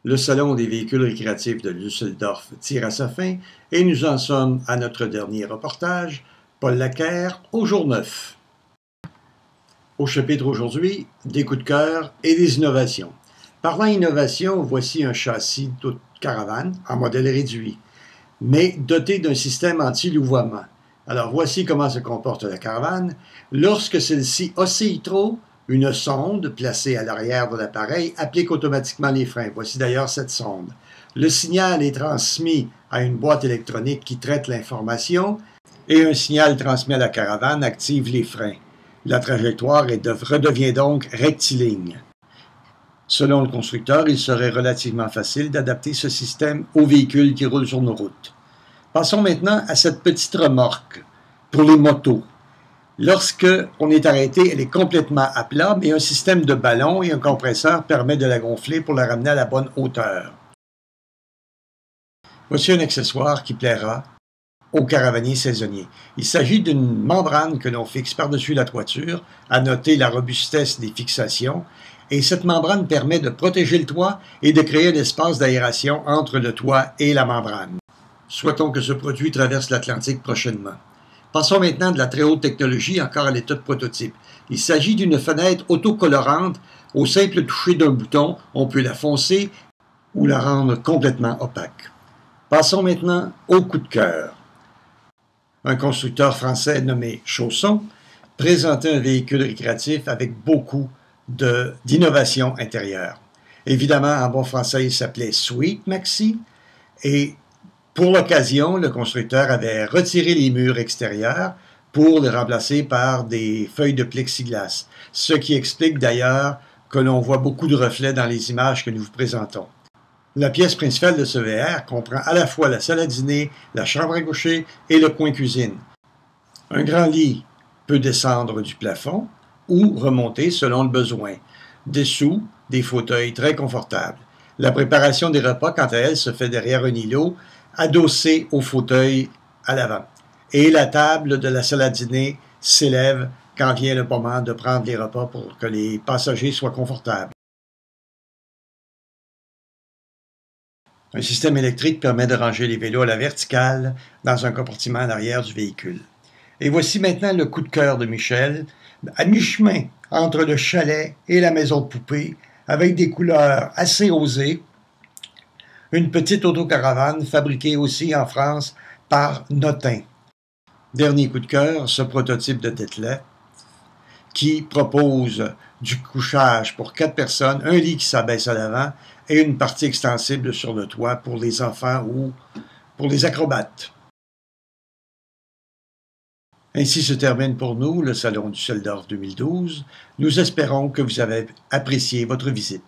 Le Salon des véhicules récréatifs de Düsseldorf tire à sa fin et nous en sommes à notre dernier reportage, Paul Lacquer, au jour 9. Au chapitre aujourd'hui, des coups de cœur et des innovations. Parlant innovation, voici un châssis d'auto-caravane en modèle réduit, mais doté d'un système anti-louvoiement. Alors voici comment se comporte la caravane. Lorsque celle-ci oscille trop, une sonde placée à l'arrière de l'appareil applique automatiquement les freins. Voici d'ailleurs cette sonde. Le signal est transmis à une boîte électronique qui traite l'information et un signal transmis à la caravane active les freins. La trajectoire redevient donc rectiligne. Selon le constructeur, il serait relativement facile d'adapter ce système aux véhicules qui roulent sur nos routes. Passons maintenant à cette petite remorque pour les motos. Lorsque on est arrêté, elle est complètement à plat, mais un système de ballon et un compresseur permet de la gonfler pour la ramener à la bonne hauteur. Voici un accessoire qui plaira aux caravaniers saisonniers. Il s'agit d'une membrane que l'on fixe par-dessus la toiture, à noter la robustesse des fixations, et cette membrane permet de protéger le toit et de créer un espace d'aération entre le toit et la membrane. Souhaitons que ce produit traverse l'Atlantique prochainement. Passons maintenant de la très haute technologie encore à l'état de prototype. Il s'agit d'une fenêtre autocolorante. Au simple toucher d'un bouton, on peut la foncer ou la rendre complètement opaque. Passons maintenant au coup de cœur. Un constructeur français nommé Chausson présentait un véhicule récréatif avec beaucoup d'innovation intérieure. Évidemment, en bon français, il s'appelait Sweet Maxi et pour l'occasion, le constructeur avait retiré les murs extérieurs pour les remplacer par des feuilles de plexiglas, ce qui explique d'ailleurs que l'on voit beaucoup de reflets dans les images que nous vous présentons. La pièce principale de ce VR comprend à la fois la salle à dîner, la chambre à coucher et le coin cuisine. Un grand lit peut descendre du plafond ou remonter selon le besoin. Dessous, des fauteuils très confortables. La préparation des repas, quant à elle, se fait derrière un îlot adossé au fauteuil à l'avant. Et la table de la salle à dîner s'élève quand vient le moment de prendre les repas pour que les passagers soient confortables. Un système électrique permet de ranger les vélos à la verticale dans un compartiment à l'arrière du véhicule. Et voici maintenant le coup de cœur de Michel, à mi-chemin entre le chalet et la maison de poupée, avec des couleurs assez osées. Une petite autocaravane fabriquée aussi en France par Notin. Dernier coup de cœur, ce prototype de Detlef qui propose du couchage pour 4 personnes, un lit qui s'abaisse à l'avant et une partie extensible sur le toit pour les enfants ou pour les acrobates. Ainsi se termine pour nous le Salon du Düsseldorf 2012. Nous espérons que vous avez apprécié votre visite.